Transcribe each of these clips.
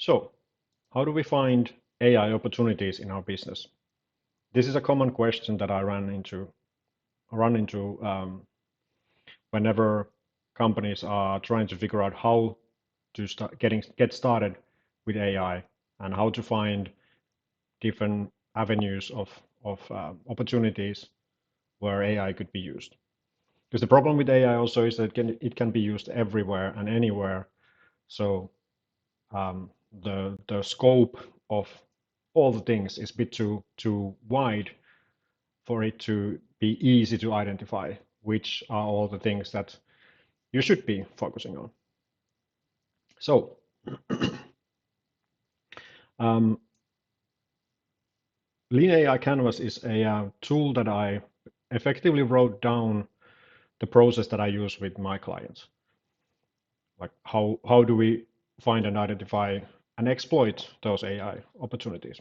So, how do we find AI opportunities in our business? This is a common question that I run into whenever companies are trying to figure out how to get started with AI and how to find different avenues of opportunities where AI could be used. Because the problem with AI also is that it can be used everywhere and anywhere. So the scope of all the things is a bit too wide for it to be easy to identify which are all the things that you should be focusing on. So um, Lean AI Canvas is a tool that I effectively wrote down the process that I use with my clients. Like how do we find and identify and exploit those AI opportunities?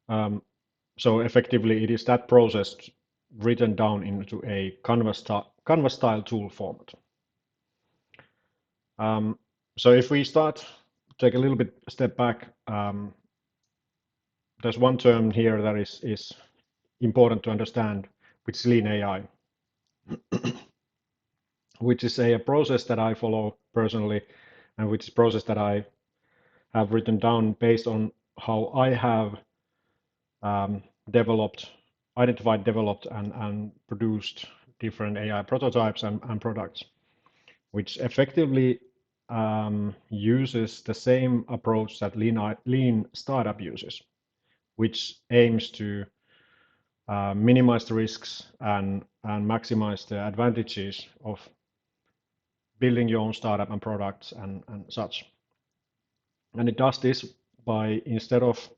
Um, so effectively, it is that process written down into a Canvas style tool format. So if we take a little bit step back, there's one term here that is important to understand, which is Lean AI, which is a process that I follow personally, and which is a process that I have written down based on how I have identified, developed, and produced different AI prototypes and products, which effectively uses the same approach that Lean Startup uses, which aims to minimize the risks and maximize the advantages of building your own startup and products and such. And it does this by instead of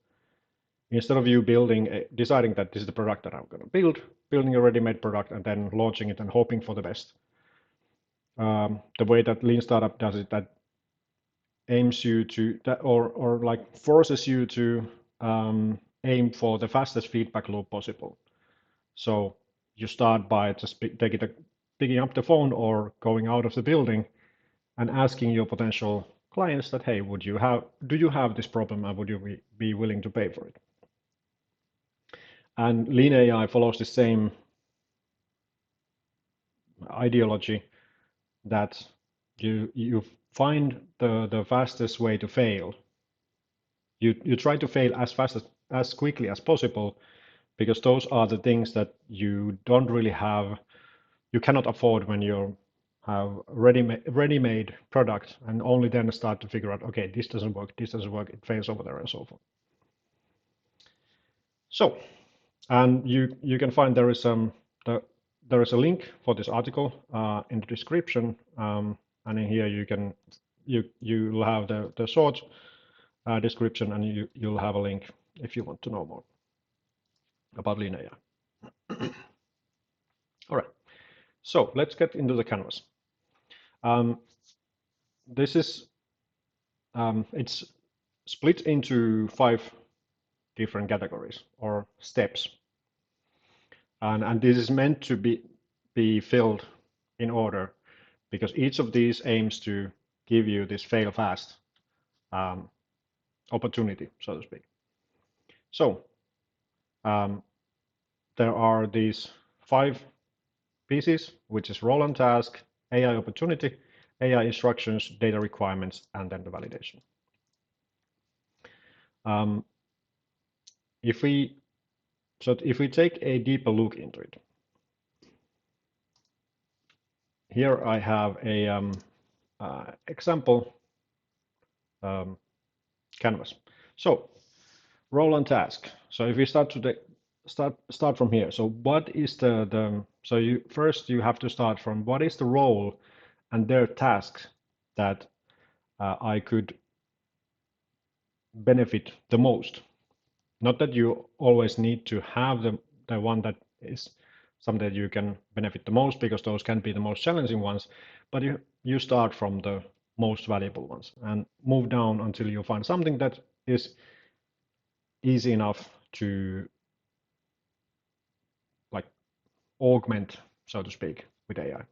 you deciding that this is the product that I'm going to building a ready-made product and then launching it and hoping for the best. The way that Lean Startup does it, that aims you to that or like forces you to aim for the fastest feedback loop possible. So you start by just picking up the phone or going out of the building and asking your potential clients that, hey, do you have this problem and would you be willing to pay for it? And Lean AI follows the same ideology that you find the fastest way to fail. You try to fail as quickly as possible because those are the things that you don't really have, you cannot afford when you have ready-made product and only then start to figure out, okay, this doesn't work, it fails over there and so forth. So, and you can find there is a link for this article in the description, and in here you'll have the short description, and you'll have a link if you want to know more about Lean AI. All right, so let's get into the canvas. This is it's split into 5 different categories or steps, and this is meant to be filled in order because each of these aims to give you this fail fast opportunity, so to speak. So there are these 5 pieces, which is role and task, AI opportunity, AI instructions, data requirements, and then the validation. If we take a deeper look into it, here I have a example canvas. So role and task. So if we start from here. So what is so you have to start from what is the role and their tasks that I could benefit the most. Not that you always need to have the one that is something that you can benefit the most, because those can be the most challenging ones, but you start from the most valuable ones and move down until you find something that is easy enough to like augment, so to speak, with AI.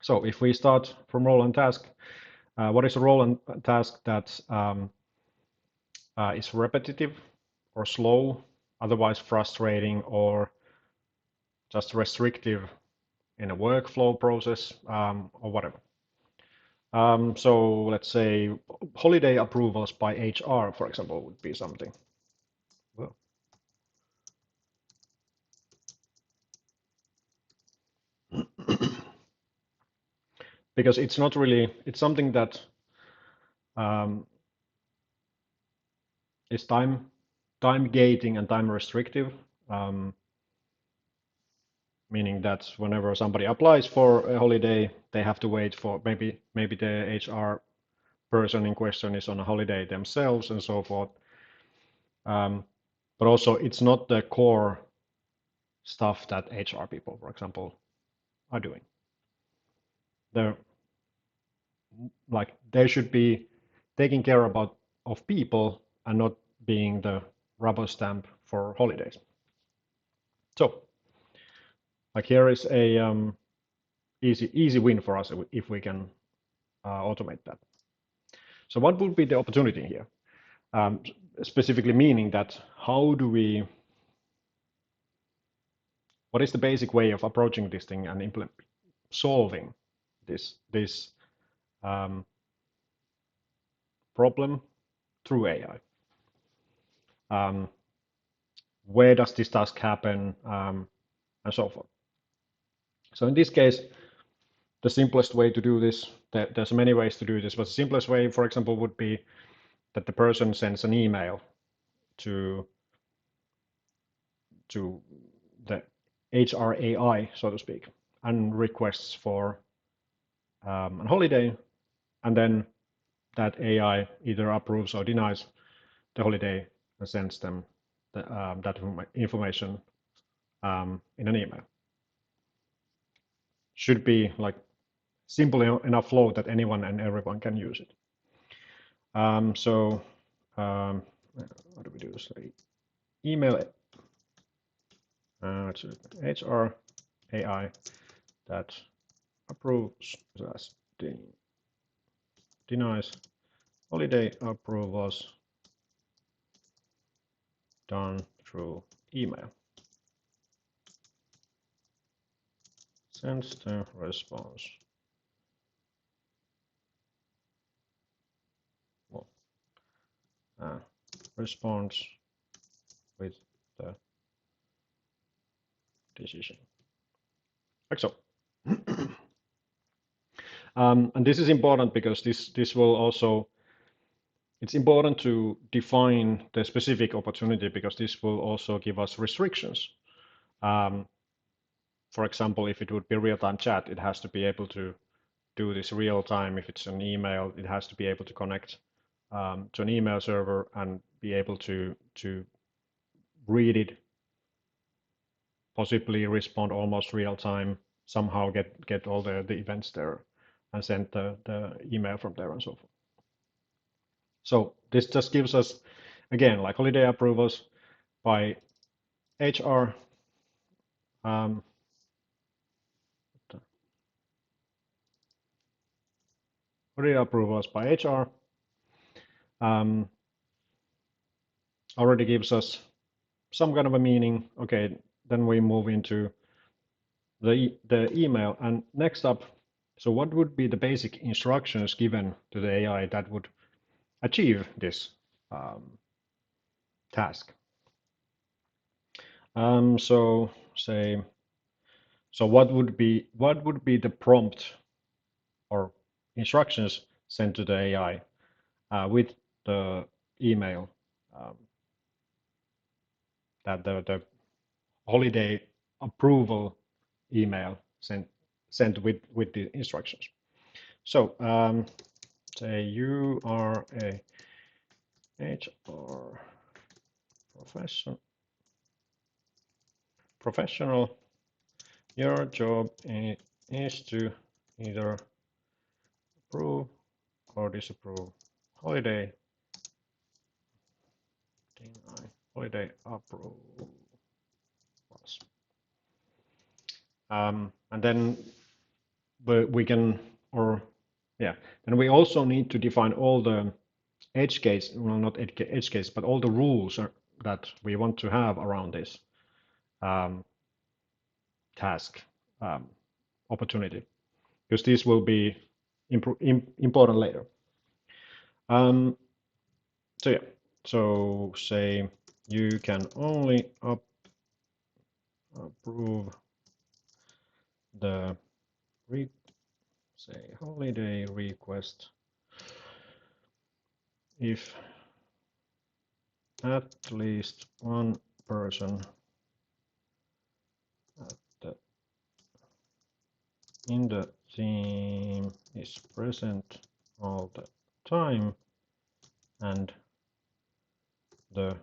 So if we start from role and task, What is a role and task that is repetitive or slow, otherwise frustrating, or just restrictive in a workflow process, or whatever. So let's say holiday approvals by HR, for example, would be something. Well, because it's not really, it's something that um, is time gating and time restrictive, meaning that whenever somebody applies for a holiday, they have to wait for maybe the HR person in question is on a holiday themselves and so forth. But also, it's not the core stuff that HR people, for example, are doing. They're like they should be taking care of people and not being the rubber stamp for holidays. So, like here is a easy win for us if we can automate that. So, what would be the opportunity here? Specifically meaning that what is the basic way of approaching this thing and solving this problem through AI? Where does this task happen, and so forth. So in this case, the simplest way to do this, there's many ways to do this, but the simplest way, for example, would be that the person sends an email to the HR AI, so to speak, and requests for a holiday, and then that AI either approves or denies the holiday and sends them that information in an email. Should be like simple enough flow that anyone and everyone can use it. So what do we do? So email to HR AI that approves denies holiday approvals done through email. Sends the response. Well, response with the decision. Like so. And this is important because this will also, it's important to define the specific opportunity because this will also give us restrictions. For example, if it would be real-time chat, it has to be able to do this real time. If it's an email, it has to be able to connect to an email server and be able to read it, possibly respond almost real time, somehow get all the events there and send the email from there and so forth. So this just gives us, again, like holiday approvals by HR. Holiday approvals by HR already gives us some kind of a meaning. Okay, then we move into the email. And next up, so what would be the basic instructions given to the AI that would achieve this task? So what would be the prompt or instructions sent to the AI with the email that the holiday approval email sent with the instructions. So say you are a HR professional. Your job is to either approve or disapprove holiday approvals. And then we can, or Yeah, and we also need to define all the edge case, well, not edge case, but all the rules that we want to have around this task opportunity, because this will be important later. So yeah, so say you can only approve the say holiday request if at least one person in the team is present all the time and the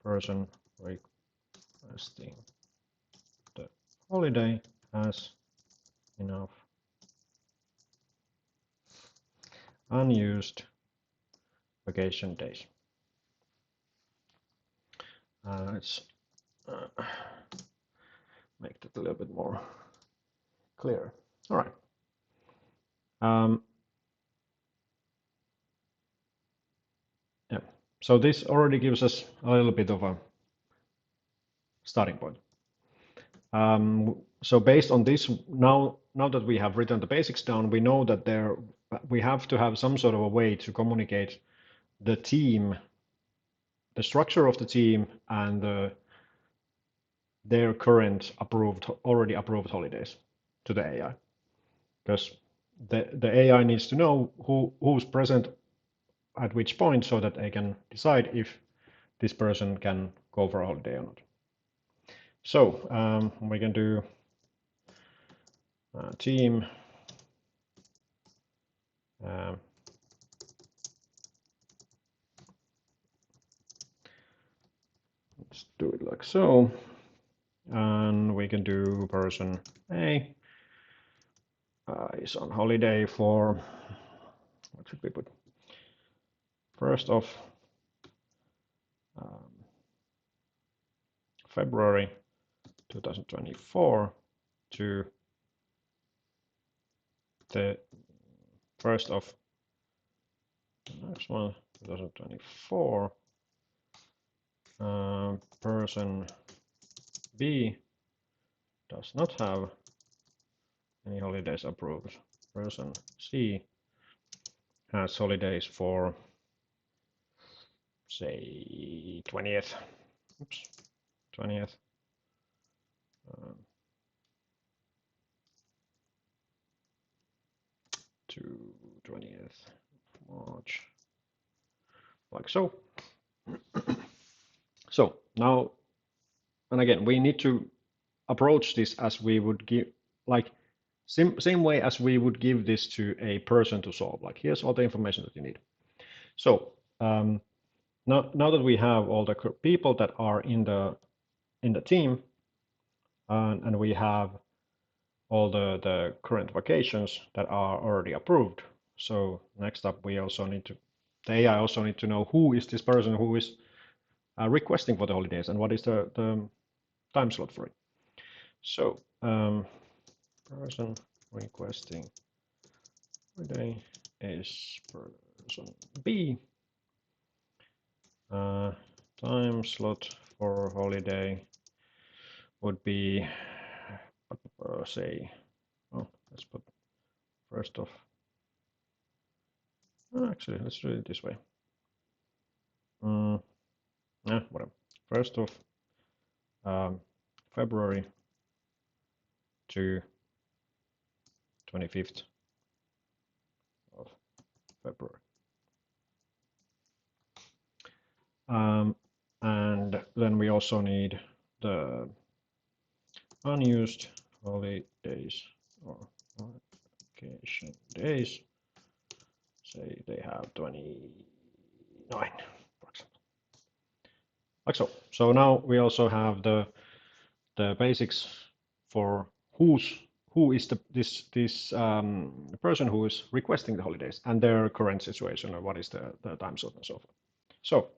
person requesting the holiday has enough unused vacation days. Let's make that a little bit more clear. All right. Yeah. So this already gives us a little bit of a starting point. So based on this, now that we have written the basics down, we know that we have to have some sort of a way to communicate the team, the structure of the team, and their current already approved holidays to the AI, because the AI needs to know who's present at which point so that they can decide if this person can go for a holiday or not. So we can do team let's do it like so, and we can do person A is on holiday for, what should we put, 1st of February 2024 to the 1st of next one 2024. Person B does not have any holidays approved. Person C has holidays for, say, 20th. Oops, 20th. To 20th March, like so. So now, and again, we need to approach this as we would give, like same way as we would give this to a person to solve. Like, here's all the information that you need. So now that we have all the people that are in the team, and we have all the current vacations that are already approved. So next up, we also need to, the AI also need to know who is this person who is requesting for the holidays and what is the time slot for it. So person requesting holiday is person B. Time slot for holiday would be, say, oh, let's put 1st of, actually, let's do it this way. Whatever. 1st of February to 25th of February. And then we also need the unused holidays or vacation days. Say they have 29, for example. Like so. So now we also have the basics for who is this person who is requesting the holidays and their current situation, or what is the time slot and so forth. So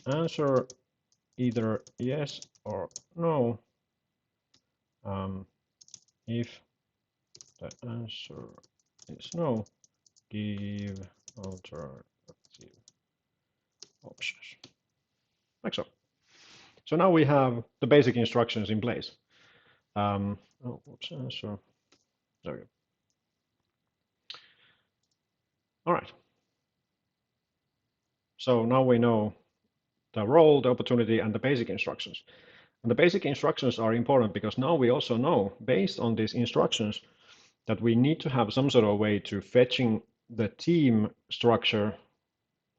answer either yes or no if the answer is no give alternative options, like so. So now we have the basic instructions in place. Oh, oops, so there we go. All right. So now we know the role, the opportunity, and the basic instructions. And the basic instructions are important because now we also know, based on these instructions, that we need to have some sort of way to fetching the team structure,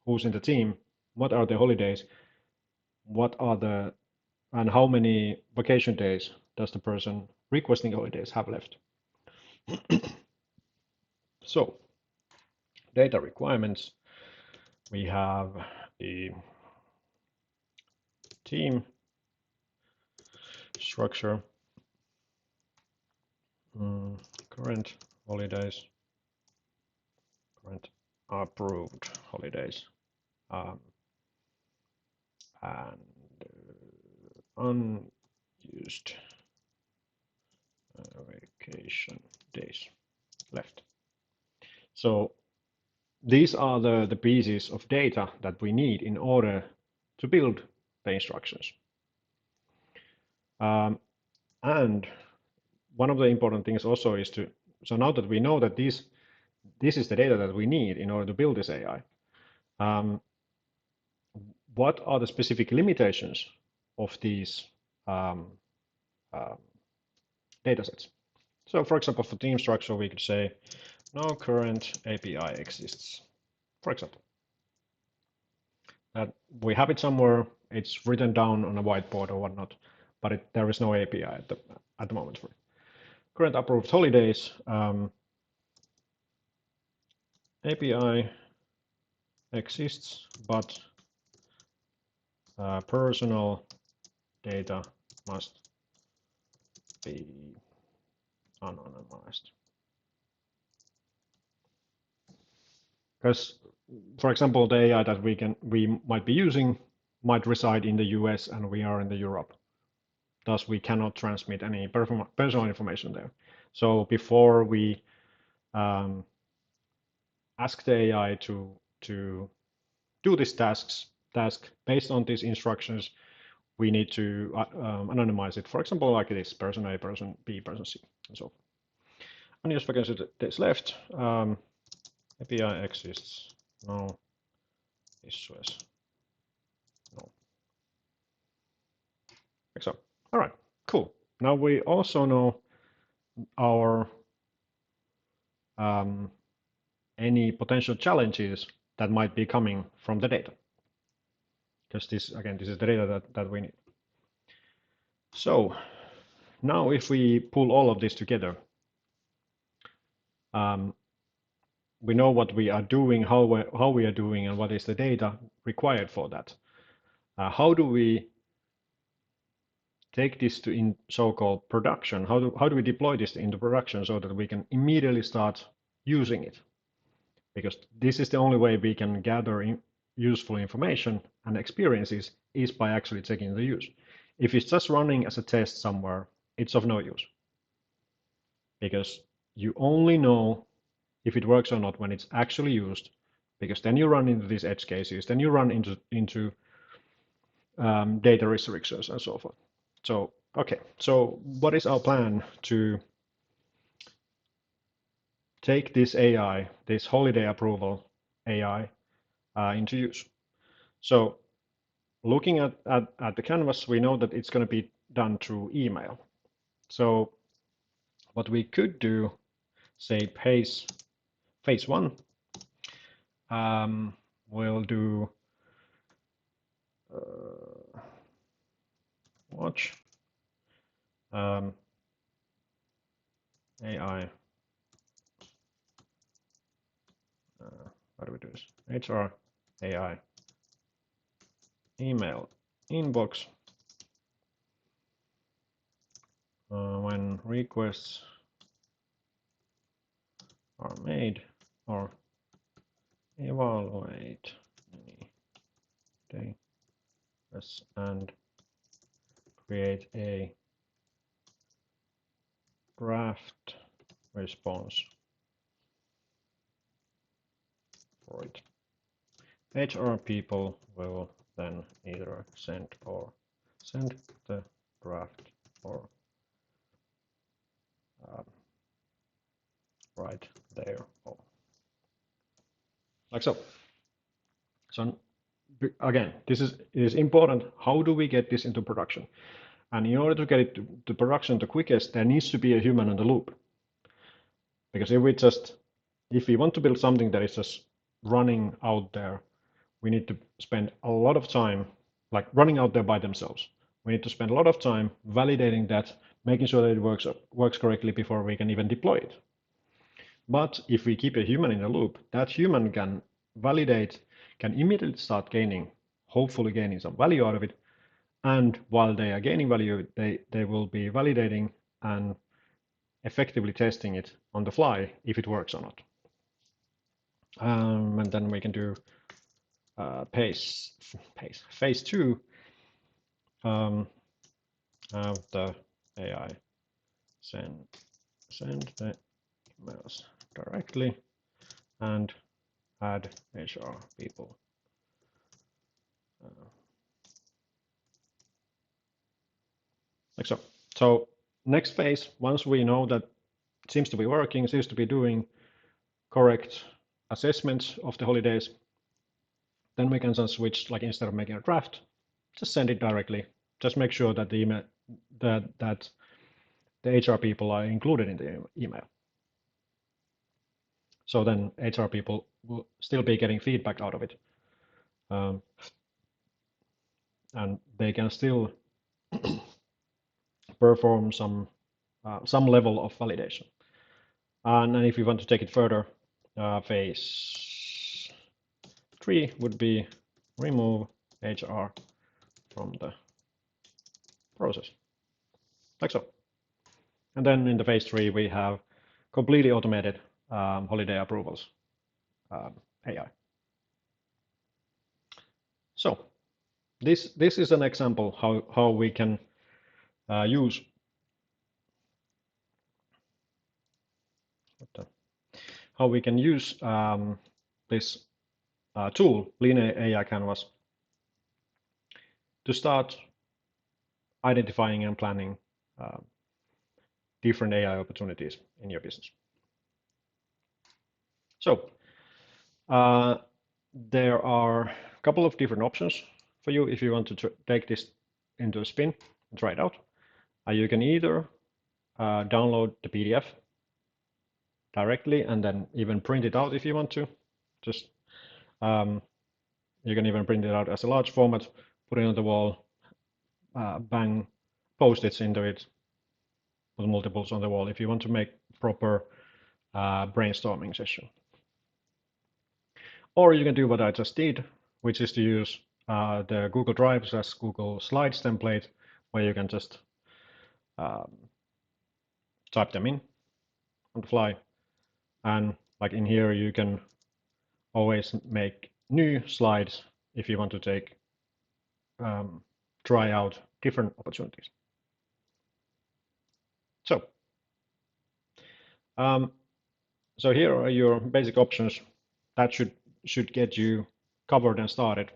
who's in the team, what are the holidays, and how many vacation days does the person requesting holidays have left. So, data requirements, we have the team structure, current holidays, current approved holidays, and unused vacation days left. So these are the pieces of data that we need in order to build the instructions. And one of the important things also is to, so now that we know that this is the data that we need in order to build this AI, what are the specific limitations of these data sets? So for example, for team structure, we could say no current API exists, for example. That we have it somewhere, it's written down on a whiteboard or whatnot, but there is no API at the moment for it. Current approved holidays, API exists, but personal data must be anonymized. Because, for example, the AI that we might be using might reside in the US and we are in the Europe. Thus, we cannot transmit any personal information there. So before we ask the AI to do this task based on these instructions, we need to anonymize it. For example, like this: person A, person B, person C, and so forth. Unused vacancy days left. API exists. No issues. No. Like so. All right. Cool. Now we also know our any potential challenges that might be coming from the data. Because this is the data that we need. So now if we pull all of this together, we know what we are doing, how we are doing, and what is the data required for that. How do we take this to in so-called production? How do we deploy this into production so that we can immediately start using it? Because this is the only way we can gather useful information and experiences is by actually taking the use. If it's just running as a test somewhere, it's of no use. Because you only know if it works or not when it's actually used, because then you run into these edge cases, then you run into data restrictions and so forth. So, okay, so what is our plan to take this AI, this holiday approval AI, into use? So looking at the canvas, we know that it's going to be done through email. So what we could do, say phase one, we'll do watch AI. How do we do this? HR AI email inbox when requests are made, or evaluate any data and create a draft response for it. HR people will then either send the draft or right there, like so. So again, this is important. How do we get this into production? And in order to get it to production the quickest, there needs to be a human in the loop. Because if we want to build something that is just running out there, we need to spend a lot of time, like running out there by themselves. We need to spend a lot of time validating that, making sure that it works correctly before we can even deploy it. But if we keep a human in the loop, that human can validate, can immediately start hopefully gaining some value out of it. And while they are gaining value, they will be validating and effectively testing it on the fly if it works or not. And then we can do phase 2 of the AI send the emails directly and add HR people. Like so. So next phase, once we know that it seems to be working, seems to be doing correct assessments of the holidays, then we can just switch, like instead of making a draft, just send it directly. Just make sure that the email that the HR people are included in the email. So then HR people will still be getting feedback out of it. And they can still perform some level of validation. And then if you want to take it further, phase 3 would be remove HR from the process, like so. And then in the phase 3, we have completely automated holiday approvals AI. So this is an example how we can use this tool, Lean AI Canvas, to start identifying and planning different AI opportunities in your business. So there are a couple of different options for you if you want to take this into a spin and try it out. You can either download the PDF directly and then even print it out if you want to. Just you can even print it out as a large format, put it on the wall, bang post-its into it, put multiples on the wall if you want to make proper brainstorming session. Or you can do what I just did, which is to use the Google Drive as Google Slides template, where you can just type them in on the fly. And like in here, you can always make new slides if you want to try out different opportunities. So here are your basic options that should get you covered and started.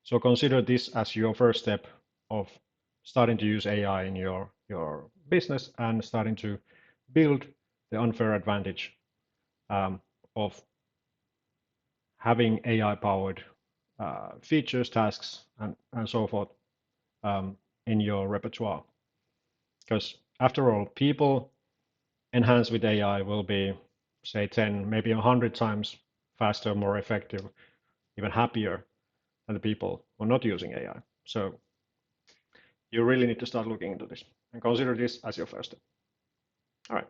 So consider this as your first step of starting to use AI in your business and starting to build the unfair advantage of having AI-powered features, tasks, and so forth in your repertoire. Because after all, people enhanced with AI will be, say, 10, maybe 100 times faster, more effective, even happier than the people who are not using AI. So you really need to start looking into this and consider this as your first step. All right.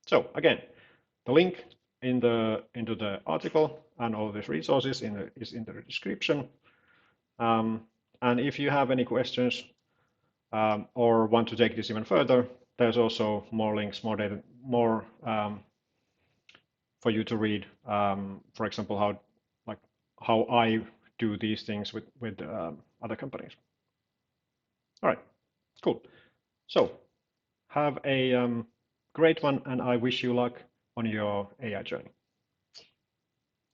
So again, the link into the article and all these resources is in the description. And if you have any questions or want to take this even further, there's also more links, more data, more for you to read. For example, how I do these things with other companies. All right, cool. So have a great one, and I wish you luck on your AI journey.